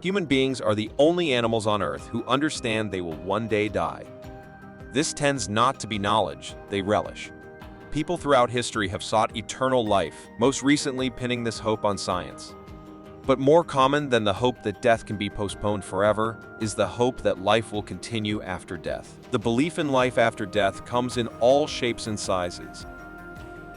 Human beings are the only animals on Earth who understand they will one day die. This tends not to be knowledge they relish. People throughout history have sought eternal life, most recently pinning this hope on science. But more common than the hope that death can be postponed forever is the hope that life will continue after death. The belief in life after death comes in all shapes and sizes.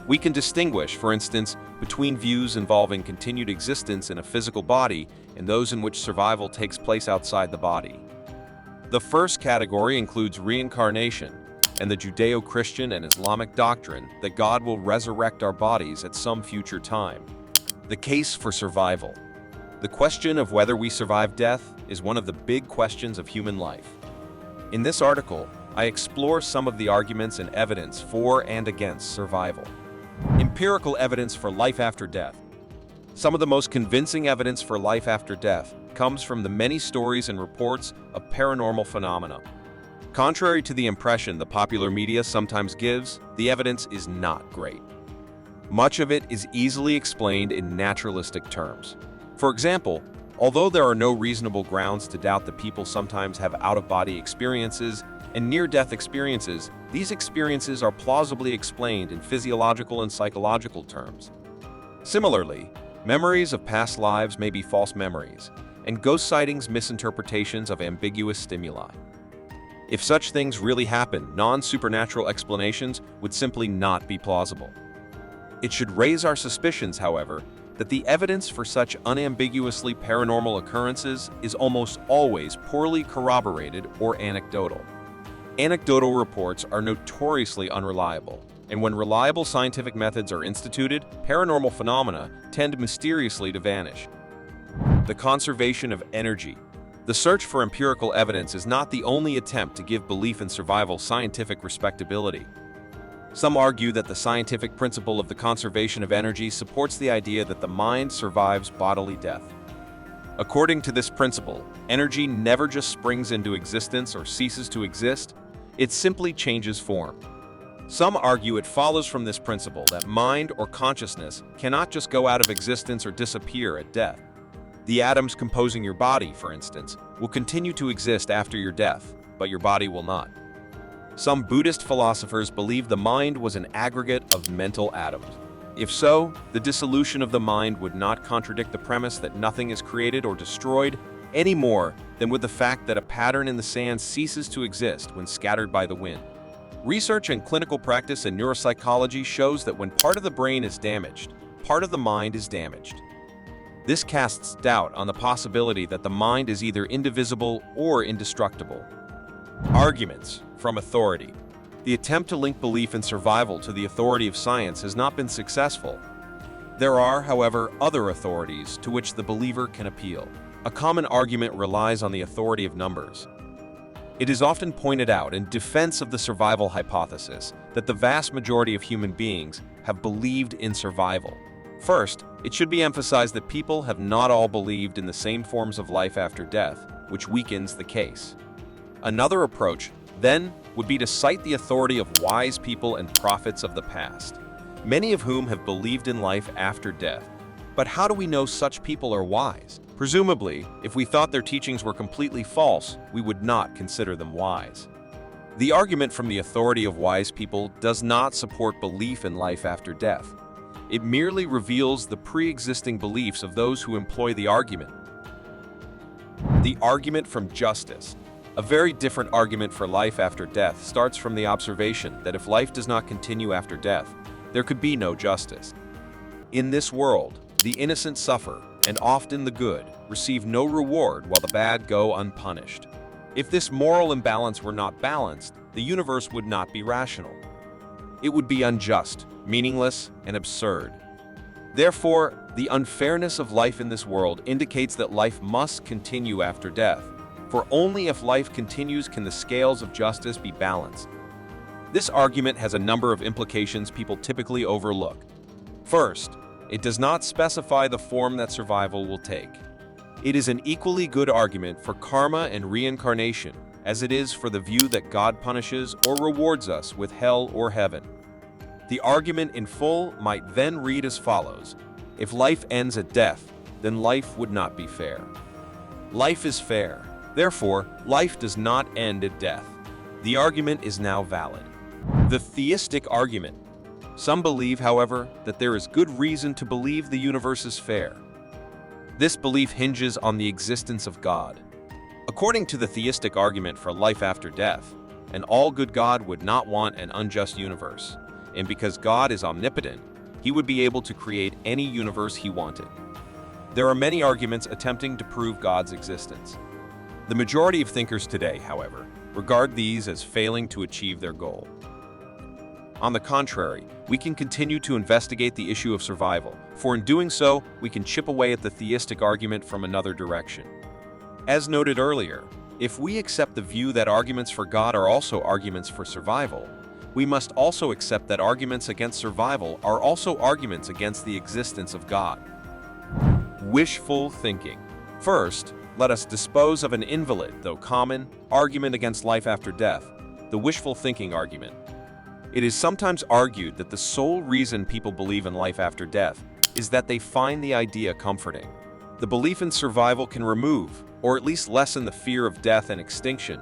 We can distinguish, for instance, between views involving continued existence in a physical body and those in which survival takes place outside the body. The first category includes reincarnation and the Judeo-Christian and Islamic doctrine that God will resurrect our bodies at some future time. The case for survival. The question of whether we survive death is one of the big questions of human life. In this article, I explore some of the arguments and evidence for and against survival. Empirical evidence for life after death. Some of the most convincing evidence for life after death comes from the many stories and reports of paranormal phenomena. Contrary to the impression the popular media sometimes gives, the evidence is not great. Much of it is easily explained in naturalistic terms. For example, although there are no reasonable grounds to doubt that people sometimes have out-of-body experiences and near-death experiences, these experiences are plausibly explained in physiological and psychological terms. Similarly, memories of past lives may be false memories, and ghost sightings misinterpretations of ambiguous stimuli. If such things really happen, non-supernatural explanations would simply not be plausible. It should raise our suspicions, however, that the evidence for such unambiguously paranormal occurrences is almost always poorly corroborated or anecdotal. Anecdotal reports are notoriously unreliable, and when reliable scientific methods are instituted, paranormal phenomena tend mysteriously to vanish. The conservation of energy. The search for empirical evidence is not the only attempt to give belief in survival scientific respectability. Some argue that the scientific principle of the conservation of energy supports the idea that the mind survives bodily death. According to this principle, energy never just springs into existence or ceases to exist, it simply changes form. Some argue it follows from this principle that mind or consciousness cannot just go out of existence or disappear at death. The atoms composing your body, for instance, will continue to exist after your death, but your body will not. Some Buddhist philosophers believe the mind was an aggregate of mental atoms. If so, the dissolution of the mind would not contradict the premise that nothing is created or destroyed any more than with the fact that a pattern in the sand ceases to exist when scattered by the wind. Research and clinical practice in neuropsychology shows that when part of the brain is damaged, part of the mind is damaged. This casts doubt on the possibility that the mind is either indivisible or indestructible. Arguments from authority. The attempt to link belief in survival to the authority of science has not been successful. There are, however, other authorities to which the believer can appeal. A common argument relies on the authority of numbers. It is often pointed out in defense of the survival hypothesis that the vast majority of human beings have believed in survival. First, it should be emphasized that people have not all believed in the same forms of life after death, which weakens the case. Another approach, then, would be to cite the authority of wise people and prophets of the past, many of whom have believed in life after death. But how do we know such people are wise? Presumably, if we thought their teachings were completely false, we would not consider them wise. The argument from the authority of wise people does not support belief in life after death. It merely reveals the pre-existing beliefs of those who employ the argument. The argument from justice. A very different argument for life after death starts from the observation that if life does not continue after death, there could be no justice. In this world, the innocent suffer, and often the good receive no reward while the bad go unpunished. If this moral imbalance were not balanced, the universe would not be rational. It would be unjust, meaningless, and absurd. Therefore, the unfairness of life in this world indicates that life must continue after death, for only if life continues can the scales of justice be balanced. This argument has a number of implications people typically overlook. First, it does not specify the form that survival will take. It is an equally good argument for karma and reincarnation as it is for the view that God punishes or rewards us with hell or heaven. The argument in full might then read as follows: if life ends at death, then life would not be fair. Life is fair. Therefore, life does not end at death. The argument is now valid. The theistic argument. Some believe, however, that there is good reason to believe the universe is fair. This belief hinges on the existence of God. According to the theistic argument for life after death, an all-good God would not want an unjust universe, and because God is omnipotent, he would be able to create any universe he wanted. There are many arguments attempting to prove God's existence. The majority of thinkers today, however, regard these as failing to achieve their goal. On the contrary, we can continue to investigate the issue of survival, for in doing so, we can chip away at the theistic argument from another direction. As noted earlier, if we accept the view that arguments for God are also arguments for survival, we must also accept that arguments against survival are also arguments against the existence of God. Wishful thinking. First, let us dispose of an invalid, though common, argument against life after death, the wishful thinking argument. It is sometimes argued that the sole reason people believe in life after death is that they find the idea comforting. The belief in survival can remove, or at least lessen, the fear of death and extinction,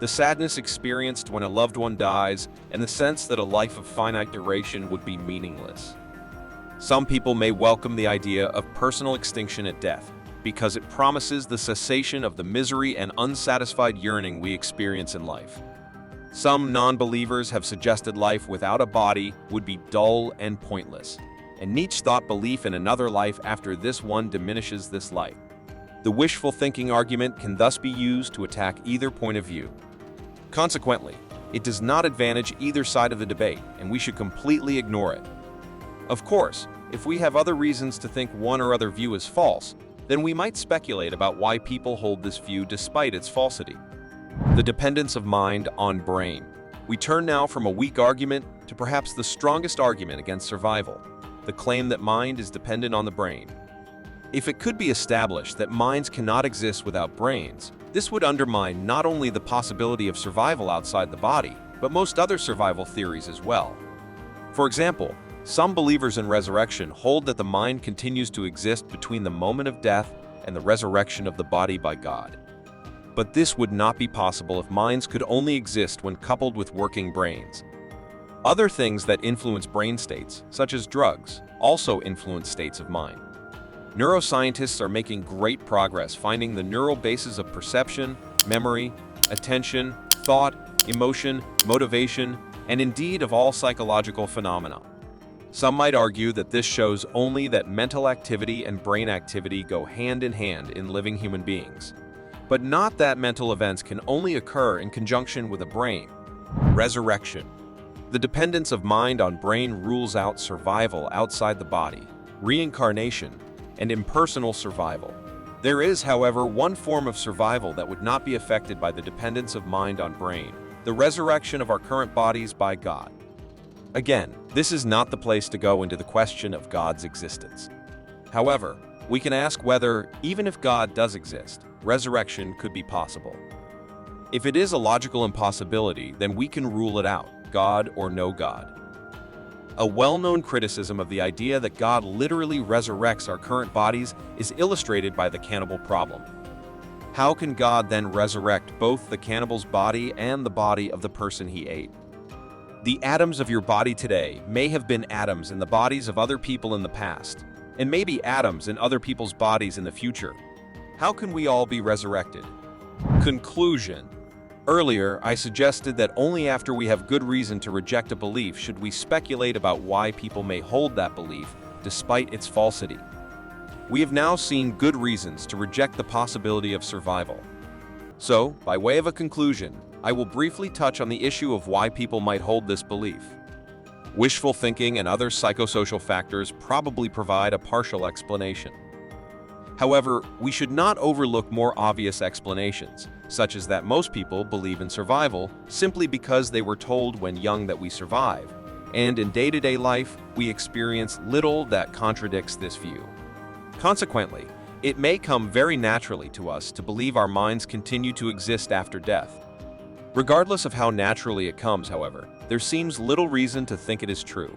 the sadness experienced when a loved one dies, and the sense that a life of finite duration would be meaningless. Some people may welcome the idea of personal extinction at death, because it promises the cessation of the misery and unsatisfied yearning we experience in life. Some non-believers have suggested life without a body would be dull and pointless, and Nietzsche thought belief in another life after this one diminishes this life. The wishful thinking argument can thus be used to attack either point of view. Consequently, it does not advantage either side of the debate, and we should completely ignore it. Of course, if we have other reasons to think one or other view is false, then we might speculate about why people hold this view despite its falsity. The dependence of mind on brain. We turn now from a weak argument to perhaps the strongest argument against survival, the claim that mind is dependent on the brain. If it could be established that minds cannot exist without brains, this would undermine not only the possibility of survival outside the body, but most other survival theories as well. For example, some believers in resurrection hold that the mind continues to exist between the moment of death and the resurrection of the body by God. But this would not be possible if minds could only exist when coupled with working brains. Other things that influence brain states, such as drugs, also influence states of mind. Neuroscientists are making great progress finding the neural bases of perception, memory, attention, thought, emotion, motivation, and indeed of all psychological phenomena. Some might argue that this shows only that mental activity and brain activity go hand in hand in living human beings, but not that mental events can only occur in conjunction with a brain. Resurrection. The dependence of mind on brain rules out survival outside the body, reincarnation, and impersonal survival. There is, however, one form of survival that would not be affected by the dependence of mind on brain, the resurrection of our current bodies by God. Again, this is not the place to go into the question of God's existence. However, we can ask whether, even if God does exist, resurrection could be possible. If it is a logical impossibility, then we can rule it out, God or no God. A well-known criticism of the idea that God literally resurrects our current bodies is illustrated by the cannibal problem. How can God then resurrect both the cannibal's body and the body of the person he ate? The atoms of your body today may have been atoms in the bodies of other people in the past, and may be atoms in other people's bodies in the future. How can we all be resurrected? Conclusion. Earlier, I suggested that only after we have good reason to reject a belief should we speculate about why people may hold that belief despite its falsity. We have now seen good reasons to reject the possibility of survival. So, by way of a conclusion, I will briefly touch on the issue of why people might hold this belief. Wishful thinking and other psychosocial factors probably provide a partial explanation. However, we should not overlook more obvious explanations, such as that most people believe in survival simply because they were told when young that we survive, and in day-to-day life, we experience little that contradicts this view. Consequently, it may come very naturally to us to believe our minds continue to exist after death. Regardless of how naturally it comes, however, there seems little reason to think it is true.